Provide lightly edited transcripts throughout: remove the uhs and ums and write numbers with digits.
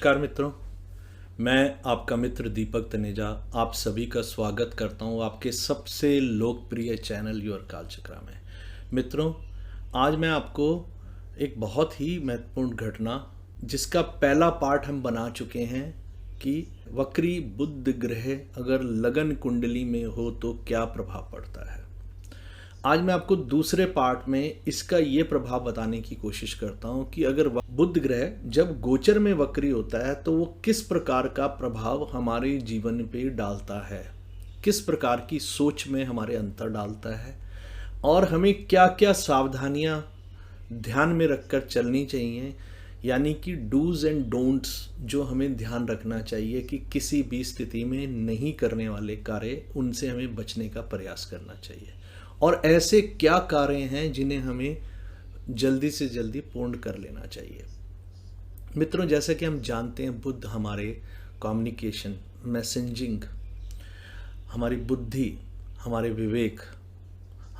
नमस्कार मित्रों। मैं आपका मित्र दीपक तनेजा आप सभी का स्वागत करता हूं आपके सबसे लोकप्रिय चैनल योर कालचक्र में। मित्रों, आज मैं आपको एक बहुत ही महत्वपूर्ण घटना जिसका पहला पार्ट हम बना चुके हैं कि वक्री बुध ग्रह अगर लगन कुंडली में हो तो क्या प्रभाव पड़ता है। आज मैं आपको दूसरे पार्ट में इसका ये प्रभाव बताने की कोशिश करता हूं कि अगर बुध ग्रह जब गोचर में वक्री होता है तो वो किस प्रकार का प्रभाव हमारे जीवन पे डालता है, किस प्रकार की सोच में हमारे अंतर डालता है और हमें क्या क्या सावधानियां ध्यान में रखकर चलनी चाहिए, यानी कि डूज एंड डोंट्स जो हमें ध्यान रखना चाहिए कि किसी भी स्थिति में नहीं करने वाले कार्य उनसे हमें बचने का प्रयास करना चाहिए और ऐसे क्या कार्य हैं जिन्हें हमें जल्दी से जल्दी पूर्ण कर लेना चाहिए। मित्रों, जैसे कि हम जानते हैं बुध हमारे कम्युनिकेशन, मैसेजिंग, हमारी बुद्धि, हमारे विवेक,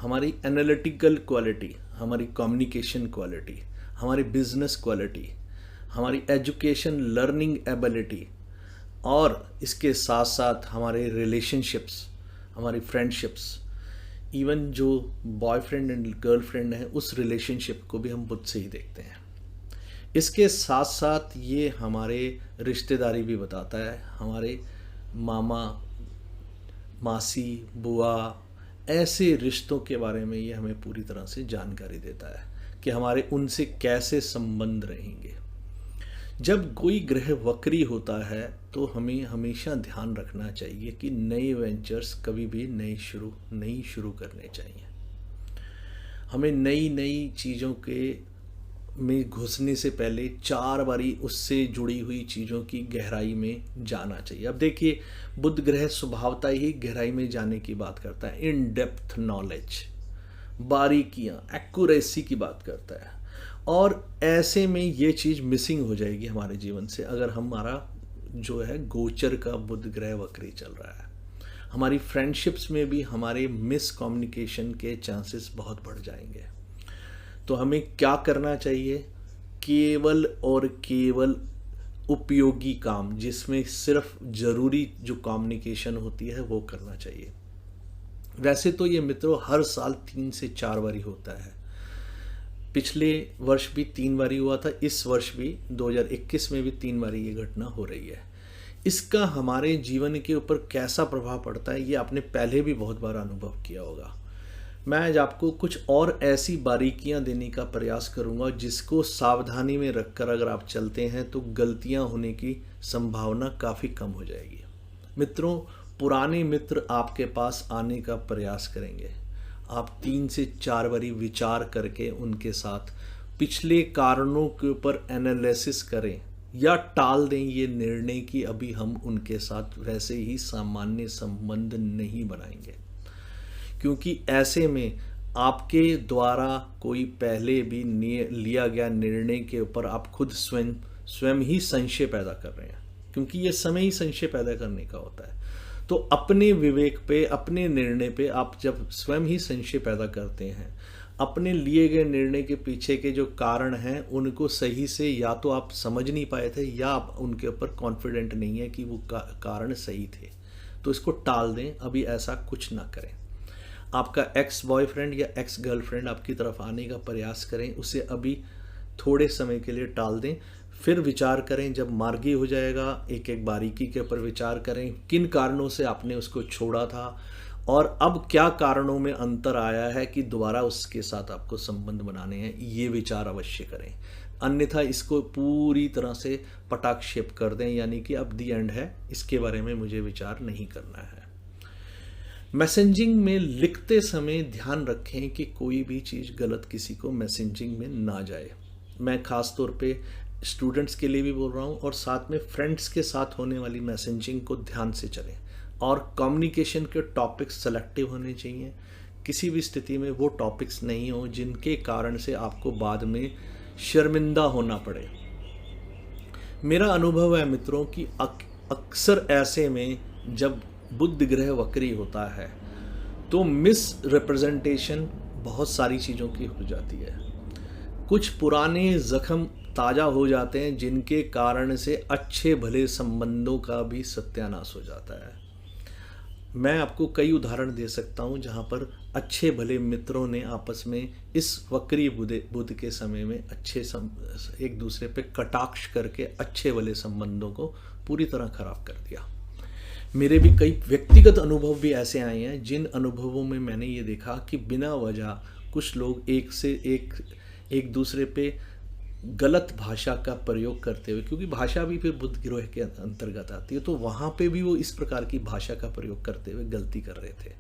हमारी एनालिटिकल क्वालिटी, हमारी कम्युनिकेशन क्वालिटी, हमारी बिजनेस क्वालिटी, हमारी एजुकेशन लर्निंग एबिलिटी और इसके साथ साथ हमारे रिलेशनशिप्स, हमारी फ्रेंडशिप्स, इवन जो बॉयफ्रेंड एंड गर्लफ्रेंड है उस रिलेशनशिप को भी हम बुध से ही देखते हैं। इसके साथ साथ ये हमारे रिश्तेदारी भी बताता है, हमारे मामा, मासी, बुआ, ऐसे रिश्तों के बारे में ये हमें पूरी तरह से जानकारी देता है कि हमारे उनसे कैसे संबंध रहेंगे। जब कोई ग्रह वक्री होता है तो हमें हमेशा ध्यान रखना चाहिए कि नए वेंचर्स कभी भी नहीं शुरू करने चाहिए। हमें नई चीज़ों के में घुसने से पहले 4 बारी उससे जुड़ी हुई चीज़ों की गहराई में जाना चाहिए। अब देखिए, बुध ग्रह स्वभावतः ही गहराई में जाने की बात करता है, इन डेप्थ नॉलेज, बारीकियाँ, एक्यूरेसी की बात करता है और ऐसे में ये चीज़ मिसिंग हो जाएगी हमारे जीवन से अगर हमारा जो है गोचर का बुध ग्रह वक्री चल रहा है। हमारी फ्रेंडशिप्स में भी हमारे मिस कम्युनिकेशन के चांसेस बहुत बढ़ जाएंगे। तो हमें क्या करना चाहिए? केवल और केवल उपयोगी काम, जिसमें सिर्फ ज़रूरी जो कम्युनिकेशन होती है वो करना चाहिए। वैसे तो ये मित्रों हर साल 3 से 4 बारी होता है। पिछले वर्ष भी 3 बारी हुआ था, इस वर्ष भी 2021 में भी 3 बारी ये घटना हो रही है। इसका हमारे जीवन के ऊपर कैसा प्रभाव पड़ता है ये आपने पहले भी बहुत बार अनुभव किया होगा। मैं आज आपको कुछ और ऐसी बारीकियां देने का प्रयास करूंगा जिसको सावधानी में रखकर अगर आप चलते हैं तो गलतियां होने की संभावना काफ़ी कम हो जाएगी। मित्रों, पुराने मित्र आपके पास आने का प्रयास करेंगे। आप 3 से 4 बारी विचार करके उनके साथ पिछले कारणों के ऊपर एनालिसिस करें या टाल दें ये निर्णय कि अभी हम उनके साथ वैसे ही सामान्य संबंध नहीं बनाएंगे, क्योंकि ऐसे में आपके द्वारा कोई पहले भी लिया गया निर्णय के ऊपर आप खुद स्वयं ही संशय पैदा कर रहे हैं, क्योंकि ये समय ही संशय पैदा करने का होता है। तो अपने विवेक पे, अपने निर्णय पे आप जब स्वयं ही संशय पैदा करते हैं, अपने लिए गए निर्णय के पीछे के जो कारण हैं उनको सही से या तो आप समझ नहीं पाए थे या आप उनके ऊपर कॉन्फिडेंट नहीं है कि वो कारण सही थे, तो इसको टाल दें, अभी ऐसा कुछ ना करें। आपका एक्स बॉयफ्रेंड या एक्स गर्लफ्रेंड आपकी तरफ आने का प्रयास करें, उसे अभी थोड़े समय के लिए टाल दें, फिर विचार करें। जब मार्गी हो जाएगा, एक एक बारीकी के ऊपर विचार करें, किन कारणों से आपने उसको छोड़ा था और अब क्या कारणों में अंतर आया है कि दोबारा उसके साथ आपको संबंध बनाने हैं, ये विचार अवश्य करें। अन्यथा इसको पूरी तरह से पटाक्षेप कर दें, यानी कि अब दी एंड है, इसके बारे में मुझे विचार नहीं करना है। मैसेजिंग में लिखते समय ध्यान रखें कि कोई भी चीज़ गलत किसी को मैसेजिंग में ना जाए। मैं ख़ास तौर पे स्टूडेंट्स के लिए भी बोल रहा हूँ और साथ में फ्रेंड्स के साथ होने वाली मैसेजिंग को ध्यान से चलें और कम्युनिकेशन के टॉपिक्स सेलेक्टिव होने चाहिए। किसी भी स्थिति में वो टॉपिक्स नहीं हो जिनके कारण से आपको बाद में शर्मिंदा होना पड़े। मेरा अनुभव है मित्रों कि अक्सर ऐसे में जब बुध ग्रह वक्री होता है तो मिस रिप्रेजेंटेशन बहुत सारी चीज़ों की हो जाती है। कुछ पुराने जख्म ताज़ा हो जाते हैं, जिनके कारण से अच्छे भले संबंधों का भी सत्यानाश हो जाता है। मैं आपको कई उदाहरण दे सकता हूँ जहाँ पर अच्छे भले मित्रों ने आपस में इस वक्री बुध के समय में एक दूसरे पे कटाक्ष करके अच्छे भले संबंधों को पूरी तरह खराब कर दिया। मेरे भी कई व्यक्तिगत अनुभव भी ऐसे आए हैं, जिन अनुभवों में मैंने ये देखा कि बिना वजह कुछ लोग एक दूसरे पे गलत भाषा का प्रयोग करते हुए, क्योंकि भाषा भी फिर बुद्ध गिरोह के अंतर्गत आती है, तो वहाँ पे भी वो इस प्रकार की भाषा का प्रयोग करते हुए गलती कर रहे थे।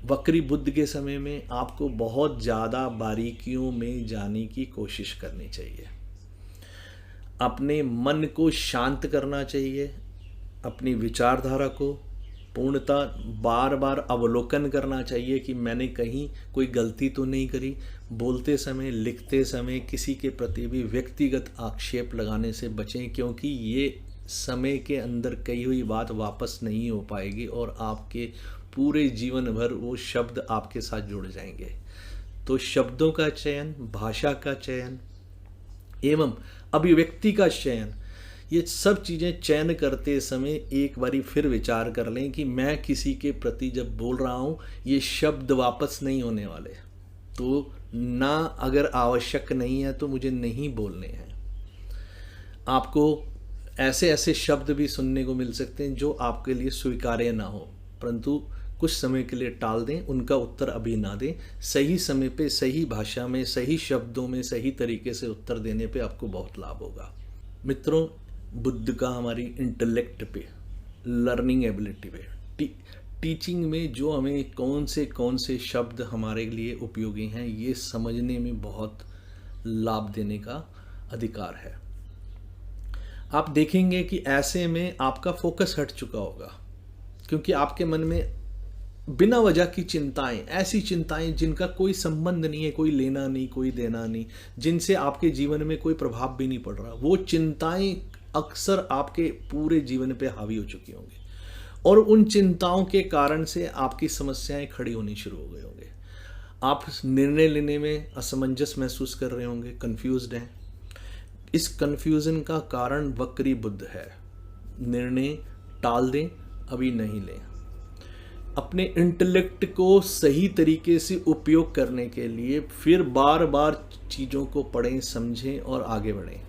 वक्री बुद्ध के समय में आपको बहुत ज़्यादा बारीकियों में जाने की कोशिश करनी चाहिए। अपने मन को शांत करना चाहिए, अपनी विचारधारा को पूर्णतः बार बार अवलोकन करना चाहिए कि मैंने कहीं कोई गलती तो नहीं करी। बोलते समय, लिखते समय किसी के प्रति भी व्यक्तिगत आक्षेप लगाने से बचें, क्योंकि ये समय के अंदर कही हुई बात वापस नहीं हो पाएगी और आपके पूरे जीवन भर वो शब्द आपके साथ जुड़ जाएंगे। तो शब्दों का चयन, भाषा का चयन एवं अभिव्यक्ति का चयन, ये सब चीज़ें चयन करते समय एक बारी फिर विचार कर लें कि मैं किसी के प्रति जब बोल रहा हूँ ये शब्द वापस नहीं होने वाले, तो ना अगर आवश्यक नहीं है तो मुझे नहीं बोलने हैं। आपको ऐसे ऐसे शब्द भी सुनने को मिल सकते हैं जो आपके लिए स्वीकार्य ना हो, परंतु कुछ समय के लिए टाल दें, उनका उत्तर अभी ना दें। सही समय पे, सही भाषा में, सही शब्दों में, सही तरीके से उत्तर देने पे आपको बहुत लाभ होगा। मित्रों, बुद्ध का हमारी इंटेलेक्ट पे, लर्निंग एबिलिटी पे, टीचिंग में जो हमें कौन से शब्द हमारे लिए उपयोगी हैं, ये समझने में बहुत लाभ देने का अधिकार है। आप देखेंगे कि ऐसे में आपका फोकस हट चुका होगा, क्योंकि आपके मन में बिना वजह की चिंताएं, ऐसी चिंताएं जिनका कोई संबंध नहीं है, कोई लेना नहीं, कोई देना नहीं, जिनसे आपके जीवन में कोई प्रभाव भी नहीं पड़ रहा, वो चिंताएं अक्सर आपके पूरे जीवन पे हावी हो चुकी होंगी और उन चिंताओं के कारण से आपकी समस्याएं खड़ी होनी शुरू हो गई होंगे। आप निर्णय लेने में असमंजस महसूस कर रहे होंगे, कंफ्यूज्ड हैं। इस कंफ्यूजन का कारण वक्री बुद्ध है। निर्णय टाल दें, अभी नहीं लें। अपने इंटेलेक्ट को सही तरीके से उपयोग करने के लिए फिर बार बार चीज़ों को पढ़ें, समझें और आगे बढ़ें।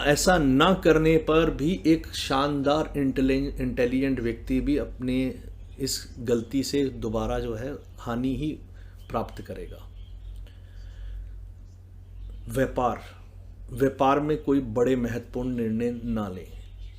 ऐसा ना करने पर भी एक शानदार इंटेलिजेंट व्यक्ति भी अपने इस गलती से दोबारा जो है हानि ही प्राप्त करेगा। व्यापार में कोई बड़े महत्वपूर्ण निर्णय ना लें।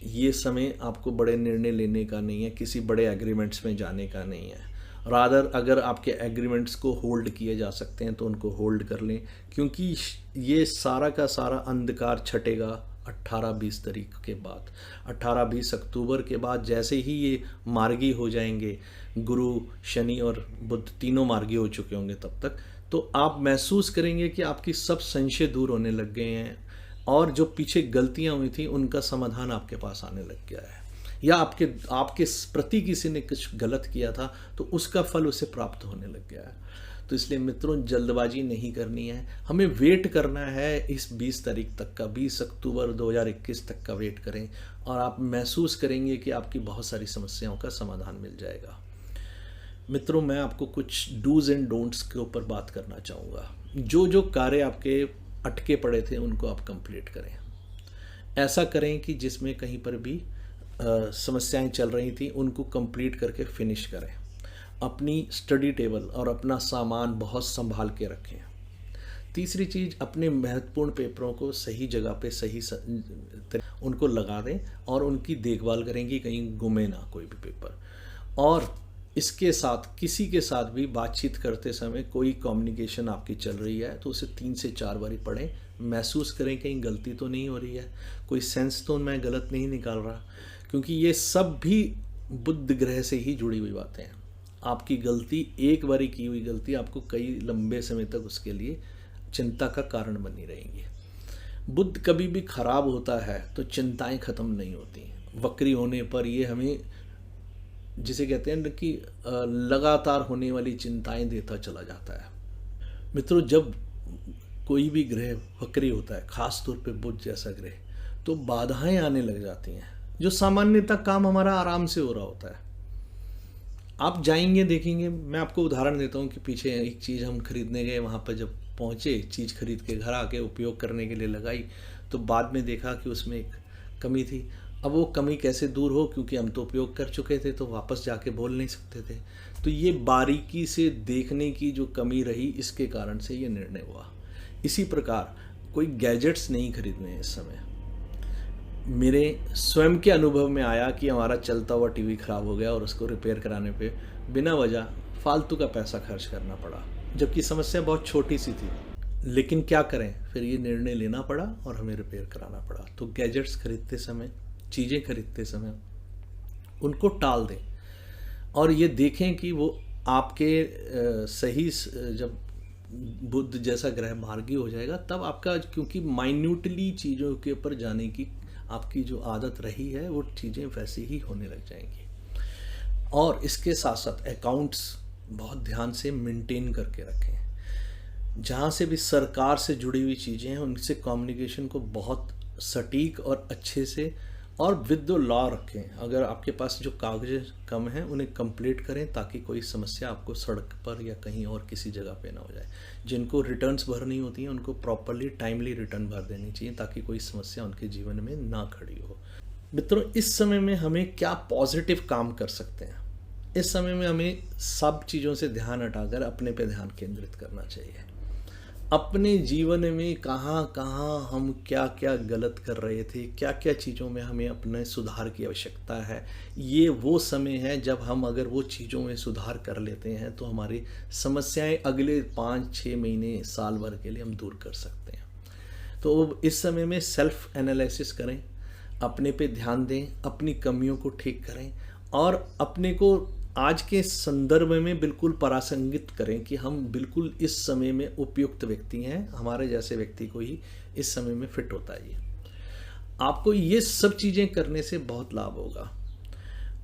ये समय आपको बड़े निर्णय लेने का नहीं है, किसी बड़े एग्रीमेंट्स में जाने का नहीं है। रादर अगर आपके एग्रीमेंट्स को होल्ड किए जा सकते हैं तो उनको होल्ड कर लें, क्योंकि ये सारा का सारा अंधकार छटेगा 18-20 तारीख के बाद। 18-20 अक्टूबर के बाद जैसे ही ये मार्गी हो जाएंगे, गुरु, शनि और बुध तीनों मार्गी हो चुके होंगे तब तक, तो आप महसूस करेंगे कि आपकी सब संशय दूर होने लग गए हैं और जो पीछे गलतियां हुई थी उनका समाधान आपके पास आने लग गया है, या आपके प्रति किसी ने कुछ गलत किया था तो उसका फल उसे प्राप्त होने लग गया है। तो इसलिए मित्रों, जल्दबाजी नहीं करनी है, हमें वेट करना है इस 20 तारीख तक का, 20 अक्टूबर 2021 तक का वेट करें और आप महसूस करेंगे कि आपकी बहुत सारी समस्याओं का समाधान मिल जाएगा। मित्रों, मैं आपको कुछ डूज एंड डोंट्स के ऊपर बात करना चाहूँगा। जो कार्य आपके अटके पड़े थे उनको आप कंप्लीट करें। ऐसा करें कि जिसमें कहीं पर भी समस्याएं चल रही थी उनको कंप्लीट करके फिनिश करें। अपनी स्टडी टेबल और अपना सामान बहुत संभाल के रखें। तीसरी चीज़, अपने महत्वपूर्ण पेपरों को सही जगह पे सही उनको लगा दें और उनकी देखभाल करें कि कहीं गुमे ना कोई भी पेपर। और इसके साथ किसी के साथ भी बातचीत करते समय कोई कम्युनिकेशन आपकी चल रही है तो उसे 3 से 4 बारी पढ़ें, महसूस करें कहीं गलती तो नहीं हो रही है, कोई सेंस तो मैं गलत नहीं निकाल रहा, क्योंकि ये सब भी बुध ग्रह से ही जुड़ी हुई बातें हैं। आपकी गलती, एक बारी की हुई गलती आपको कई लंबे समय तक उसके लिए चिंता का कारण बनी रहेंगी। बुध कभी भी खराब होता है तो चिंताएं खत्म नहीं होती। वक्री होने पर ये हमें, जिसे कहते हैं कि लगातार होने वाली चिंताएं देता चला जाता है। मित्रों, जब कोई भी ग्रह वक्री होता है, खास तौर पे बुध जैसा ग्रह, तो बाधाएं आने लग जाती हैं। जो सामान्यतः काम हमारा आराम से हो रहा होता है, आप जाएंगे देखेंगे। मैं आपको उदाहरण देता हूँ कि पीछे एक चीज़ हम खरीदने गए, वहाँ पर जब पहुँचे, चीज़ खरीद के घर आके उपयोग करने के लिए लगाई, तो बाद में देखा कि उसमें एक कमी थी। अब वो कमी कैसे दूर हो, क्योंकि हम तो उपयोग कर चुके थे, तो वापस जाके बोल नहीं सकते थे। तो ये बारीकी से देखने की जो कमी रही, इसके कारण से ये निर्णय हुआ। इसी प्रकार कोई गैजेट्स नहीं खरीदने हैं इस समय। मेरे स्वयं के अनुभव में आया कि हमारा चलता हुआ टीवी ख़राब हो गया और उसको रिपेयर कराने पे बिना वजह फालतू का पैसा खर्च करना पड़ा, जबकि समस्या बहुत छोटी सी थी। लेकिन क्या करें, फिर ये निर्णय लेना पड़ा और हमें रिपेयर कराना पड़ा। तो गैजेट्स खरीदते समय, चीज़ें खरीदते समय उनको टाल दें और ये देखें कि वो आपके सही जब बुध जैसा ग्रह मार्गी हो जाएगा तब आपका, क्योंकि माइन्यूटली चीज़ों के ऊपर जाने की आपकी जो आदत रही है वो चीज़ें वैसे ही होने लग जाएंगी। और इसके साथ साथ अकाउंट्स बहुत ध्यान से मेंटेन करके रखें। जहाँ से भी सरकार से जुड़ी हुई चीज़ें हैं उनसे कम्युनिकेशन को बहुत सटीक और अच्छे से और विद द लॉ रखें। अगर आपके पास जो कागज़ कम हैं उन्हें कंप्लीट करें, ताकि कोई समस्या आपको सड़क पर या कहीं और किसी जगह पे ना हो जाए। जिनको रिटर्न्स भरनी होती हैं उनको प्रॉपरली टाइमली रिटर्न भर देनी चाहिए, ताकि कोई समस्या उनके जीवन में ना खड़ी हो। मित्रों, इस समय में हमें क्या पॉजिटिव काम कर सकते हैं? इस समय में हमें सब चीज़ों से ध्यान हटाकर अपने पे ध्यान केंद्रित करना चाहिए। अपने जीवन में कहाँ कहाँ हम क्या क्या गलत कर रहे थे, क्या क्या चीज़ों में हमें अपने सुधार की आवश्यकता है, ये वो समय है जब हम अगर वो चीज़ों में सुधार कर लेते हैं तो हमारी समस्याएं अगले 5-6 महीने, साल भर के लिए हम दूर कर सकते हैं। तो इस समय में सेल्फ एनालिसिस करें, अपने पे ध्यान दें, अपनी कमियों को ठीक करें और अपने को आज के संदर्भ में बिल्कुल प्रासंगिक करें कि हम बिल्कुल इस समय में उपयुक्त व्यक्ति हैं। हमारे जैसे व्यक्ति को ही इस समय में फिट होता है। ये आपको ये सब चीज़ें करने से बहुत लाभ होगा।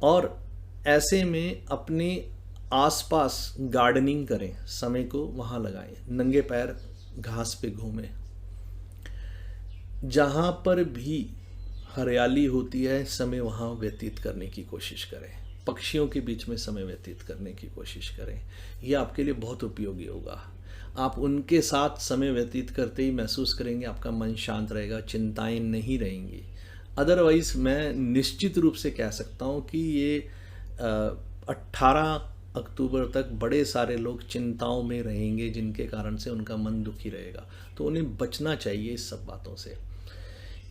और ऐसे में अपने आसपास गार्डनिंग करें, समय को वहाँ लगाएं, नंगे पैर घास पे घूमें। जहाँ पर भी हरियाली होती है समय वहाँ व्यतीत करने की कोशिश करें, पक्षियों के बीच में समय व्यतीत करने की कोशिश करें। यह आपके लिए बहुत उपयोगी होगा। आप उनके साथ समय व्यतीत करते ही महसूस करेंगे आपका मन शांत रहेगा, चिंताएं नहीं रहेंगी। अदरवाइज़ मैं निश्चित रूप से कह सकता हूँ कि ये 18 अक्टूबर तक बड़े सारे लोग चिंताओं में रहेंगे, जिनके कारण से उनका मन दुखी रहेगा। तो उन्हें बचना चाहिए इस सब बातों से।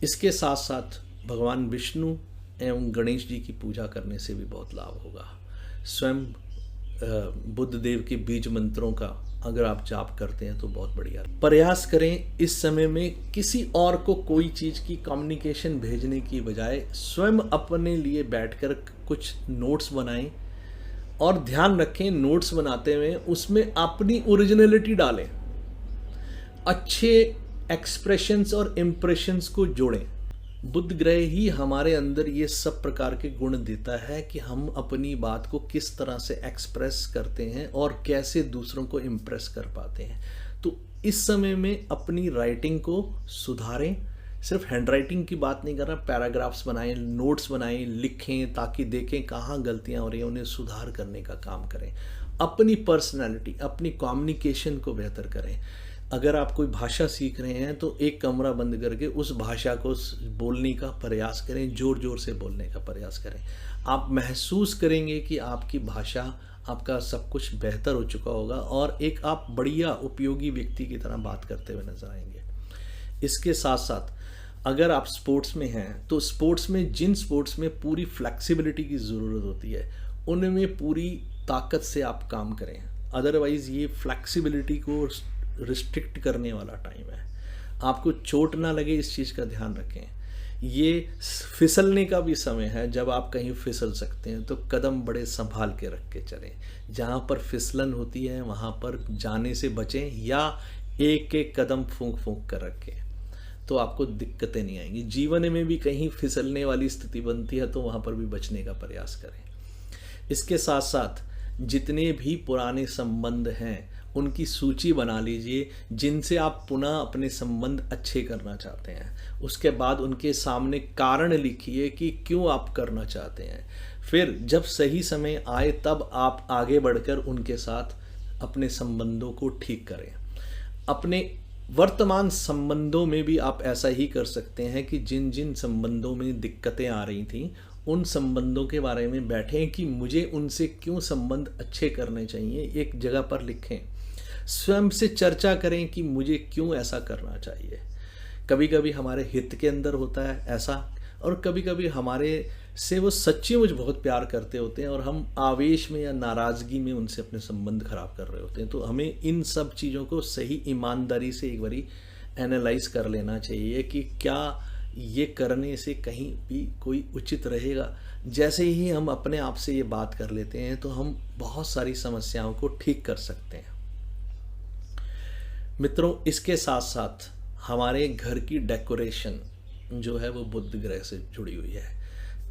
इसके साथ साथ भगवान विष्णु एवं गणेश जी की पूजा करने से भी बहुत लाभ होगा। स्वयं बुद्ध देव के बीज मंत्रों का अगर आप जाप करते हैं तो बहुत बढ़िया। प्रयास करें इस समय में किसी और को कोई चीज़ की कम्युनिकेशन भेजने की बजाय स्वयं अपने लिए बैठकर कुछ नोट्स बनाएं और ध्यान रखें नोट्स बनाते हुए उसमें अपनी ओरिजिनलिटी डालें, अच्छे एक्सप्रेशंस और इम्प्रेशंस को जोड़ें। बुध ग्रह ही हमारे अंदर ये सब प्रकार के गुण देता है कि हम अपनी बात को किस तरह से एक्सप्रेस करते हैं और कैसे दूसरों को इम्प्रेस कर पाते हैं। तो इस समय में अपनी राइटिंग को सुधारें। सिर्फ हैंडराइटिंग की बात नहीं कर रहा, पैराग्राफ्स बनाएं, नोट्स बनाएं, लिखें, ताकि देखें कहाँ गलतियाँ हो रही हैं, उन्हें सुधार करने का काम करें। अपनी पर्सनैलिटी, अपनी कम्युनिकेशन को बेहतर करें। अगर आप कोई भाषा सीख रहे हैं तो एक कमरा बंद करके उस भाषा को बोलने का प्रयास करें, जोर जोर से बोलने का प्रयास करें। आप महसूस करेंगे कि आपकी भाषा, आपका सब कुछ बेहतर हो चुका होगा और एक आप बढ़िया उपयोगी व्यक्ति की तरह बात करते हुए नजर आएंगे। इसके साथ साथ अगर आप स्पोर्ट्स में हैं तो स्पोर्ट्स में, जिन स्पोर्ट्स में पूरी फ्लेक्सिबिलिटी की ज़रूरत होती है उनमें पूरी ताकत से आप काम करें। अदरवाइज़ ये फ्लेक्सिबिलिटी को रिस्ट्रिक्ट करने वाला टाइम है। आपको चोट ना लगे इस चीज़ का ध्यान रखें। ये फिसलने का भी समय है, जब आप कहीं फिसल सकते हैं तो कदम बड़े संभाल के रख के चलें। जहाँ पर फिसलन होती है वहाँ पर जाने से बचें या एक एक कदम फूंक फूंक कर रखें, तो आपको दिक्कतें नहीं आएंगी। जीवन में भी कहीं फिसलने वाली स्थिति बनती है तो वहाँ पर भी बचने का प्रयास करें। इसके साथ साथ जितने भी पुराने संबंध हैं उनकी सूची बना लीजिए जिनसे आप पुनः अपने संबंध अच्छे करना चाहते हैं। उसके बाद उनके सामने कारण लिखिए कि क्यों आप करना चाहते हैं। फिर जब सही समय आए तब आप आगे बढ़कर उनके साथ अपने संबंधों को ठीक करें। अपने वर्तमान संबंधों में भी आप ऐसा ही कर सकते हैं कि जिन जिन संबंधों में दिक्कतें आ रही थी उन संबंधों के बारे में बैठें कि मुझे उनसे क्यों संबंध अच्छे करने चाहिए, एक जगह पर लिखें। स्वयं से चर्चा करें कि मुझे क्यों ऐसा करना चाहिए। कभी कभी हमारे हित के अंदर होता है ऐसा, और कभी कभी हमारे से वो सच्ची मुझ बहुत प्यार करते होते हैं और हम आवेश में या नाराज़गी में उनसे अपने संबंध खराब कर रहे होते हैं। तो हमें इन सब चीज़ों को सही ईमानदारी से एक बारी एनालाइज कर लेना चाहिए कि क्या ये करने से कहीं भी कोई उचित रहेगा। जैसे ही हम अपने आप से ये बात कर लेते हैं तो हम बहुत सारी समस्याओं को ठीक कर सकते हैं। मित्रों, इसके साथ साथ हमारे घर की डेकोरेशन जो है वो बुध ग्रह से जुड़ी हुई है।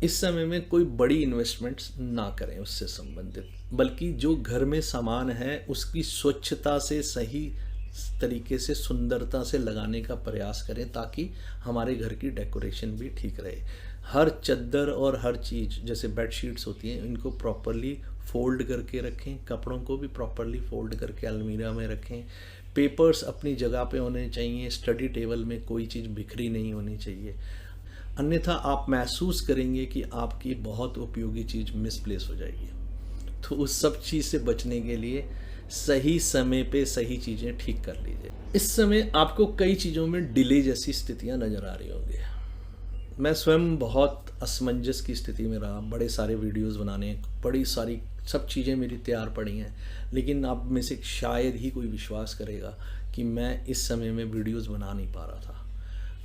इस समय में कोई बड़ी इन्वेस्टमेंट्स ना करें उससे संबंधित, बल्कि जो घर में सामान है उसकी स्वच्छता से सही तरीके से सुंदरता से लगाने का प्रयास करें ताकि हमारे घर की डेकोरेशन भी ठीक रहे। हर चद्दर और हर चीज़ जैसे बेडशीट्स होती हैं इनको प्रॉपरली फोल्ड करके रखें, कपड़ों को भी प्रॉपरली फोल्ड करके अलमीरा में रखें। पेपर्स अपनी जगह पे होने चाहिए, स्टडी टेबल में कोई चीज़ बिखरी नहीं होनी चाहिए, अन्यथा आप महसूस करेंगे कि आपकी बहुत उपयोगी चीज़ मिसप्लेस हो जाएगी। तो उस सब चीज़ से बचने के लिए सही समय पे सही चीज़ें ठीक कर लीजिए। इस समय आपको कई चीज़ों में डिले जैसी स्थितियां नज़र आ रही होंगी। मैं स्वयं बहुत असमंजस की स्थिति में रहा, बड़े सारे वीडियोस बनाने, बड़ी सारी सब चीज़ें मेरी तैयार पड़ी हैं, लेकिन आप में से शायद ही कोई विश्वास करेगा कि मैं इस समय में वीडियोस बना नहीं पा रहा था।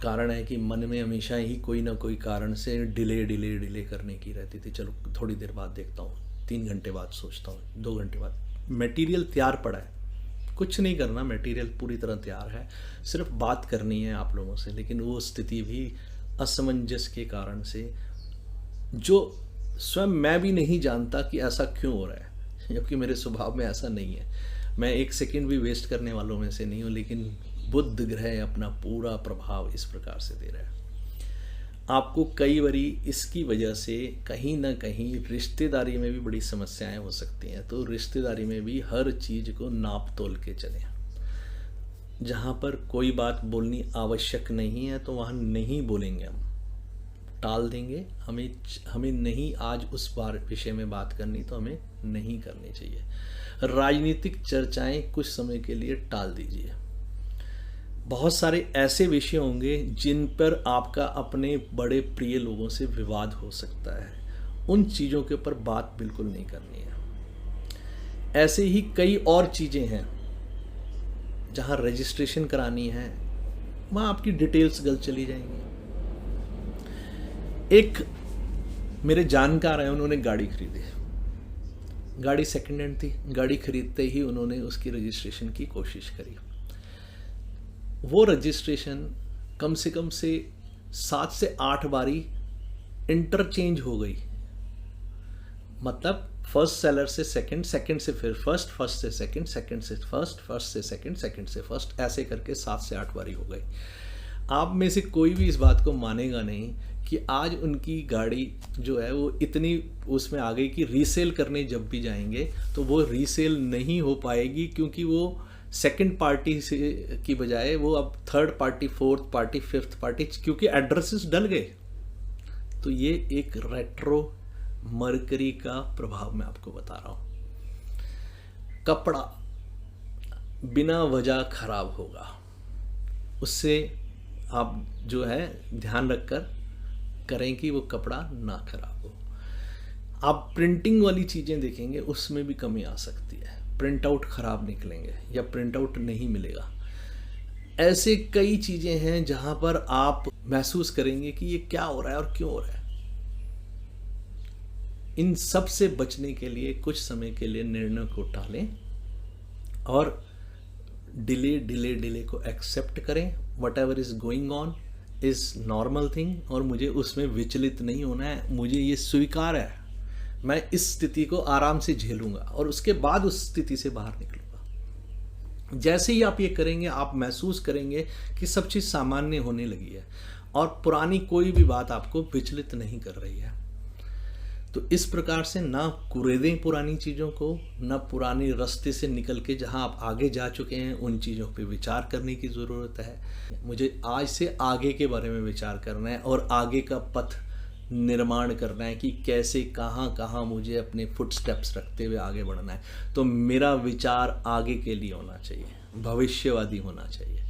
कारण है कि मन में हमेशा ही कोई ना कोई कारण से डिले करने की रहती थी। चलो थोड़ी देर बाद देखता हूँ, 3 घंटे बाद सोचता हूँ, 2 घंटे बाद। मटेरियल तैयार पड़ा है, कुछ नहीं करना, मटेरियल पूरी तरह तैयार है, सिर्फ बात करनी है आप लोगों से। लेकिन वो स्थिति भी असमंजस के कारण से, जो स्वयं मैं भी नहीं जानता कि ऐसा क्यों हो रहा है, जबकि मेरे स्वभाव में ऐसा नहीं है। मैं 1 सेकंड भी वेस्ट करने वालों में से नहीं हूँ, लेकिन बुध ग्रह अपना पूरा प्रभाव इस प्रकार से दे रहा है। आपको कई बारी इसकी वजह से कहीं ना कहीं रिश्तेदारी में भी बड़ी समस्याएं हो सकती हैं। तो रिश्तेदारी में भी हर चीज़ को नाप तोल के चलें। जहाँ पर कोई बात बोलनी आवश्यक नहीं है तो वहाँ नहीं बोलेंगे, हम टाल देंगे। हमें नहीं आज उस बार विषय में बात करनी, तो हमें नहीं करनी चाहिए। राजनीतिक चर्चाएं कुछ समय के लिए टाल दीजिए। बहुत सारे ऐसे विषय होंगे जिन पर आपका अपने बड़े प्रिय लोगों से विवाद हो सकता है, उन चीज़ों के ऊपर बात बिल्कुल नहीं करनी है। ऐसे ही कई और चीज़ें हैं जहां रजिस्ट्रेशन करानी है, वहां आपकी डिटेल्स गलत चली जाएंगी। एक मेरे जानकार हैं, उन्होंने गाड़ी खरीदी, गाड़ी सेकंड हैंड थी। गाड़ी खरीदते ही उन्होंने उसकी रजिस्ट्रेशन की कोशिश करी। वो रजिस्ट्रेशन कम से 7 से 8 बारी इंटरचेंज हो गई। मतलब फर्स्ट सेलर से सेकंड, सेकंड से फिर फर्स्ट, फर्स्ट से सेकंड, सेकंड से फर्स्ट, फर्स्ट से सेकंड, सेकंड से फर्स्ट, ऐसे करके 7 से 8 बारी हो गई। आप में से कोई भी इस बात को मानेगा नहीं कि आज उनकी गाड़ी जो है वो इतनी उसमें आ गई कि रीसेल करने जब भी जाएंगे तो वो रीसेल नहीं हो पाएगी, क्योंकि वो सेकंड पार्टी से की बजाय वो अब third party, fourth party, fifth party, क्योंकि एड्रेसेस डल गए। तो ये एक रेट्रो मरकरी का प्रभाव मैं आपको बता रहा हूं। कपड़ा बिना वजह खराब होगा, उससे आप जो है ध्यान रखकर करें कि वो कपड़ा ना खराब हो। आप प्रिंटिंग वाली चीज़ें देखेंगे, उसमें भी कमी आ सकती है। प्रिंट आउट खराब निकलेंगे या प्रिंट आउट नहीं मिलेगा। ऐसे कई चीज़ें हैं जहां पर आप महसूस करेंगे कि ये क्या हो रहा है और क्यों हो रहा है। इन सब से बचने के लिए कुछ समय के लिए निर्णय को टालें और डिले को एक्सेप्ट करें। What ever is going on is normal thing, और मुझे उसमें विचलित नहीं होना है। मुझे ये स्वीकार है, मैं इस स्थिति को आराम से झेलूंगा और उसके बाद उस स्थिति से बाहर निकलूंगा। जैसे ही आप ये करेंगे आप महसूस करेंगे कि सब चीज़ सामान्य होने लगी है और पुरानी कोई भी बात आपको विचलित नहीं कर रही है। तो इस प्रकार से ना कुरेदें पुरानी चीज़ों को, ना पुराने रास्ते से निकल के जहाँ आप आगे जा चुके हैं उन चीज़ों पे विचार करने की ज़रूरत है। मुझे आज से आगे के बारे में विचार करना है और आगे का पथ निर्माण करना है कि कैसे कहाँ कहाँ मुझे अपने फुटस्टेप्स रखते हुए आगे बढ़ना है। तो मेरा विचार आगे के लिए होना चाहिए, भविष्यवादी होना चाहिए।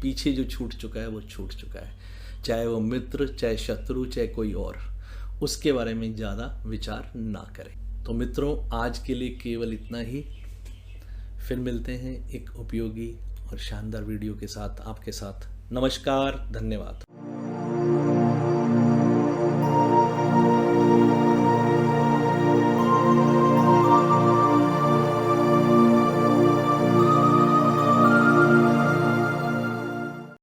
पीछे जो छूट चुका है वो छूट चुका है, चाहे वो मित्र, चाहे शत्रु, चाहे कोई और, उसके बारे में ज़्यादा विचार ना करें। तो मित्रों, आज के लिए केवल इतना ही। फिर मिलते हैं एक उपयोगी और शानदार वीडियो के साथ आपके साथ। नमस्कार, धन्यवाद।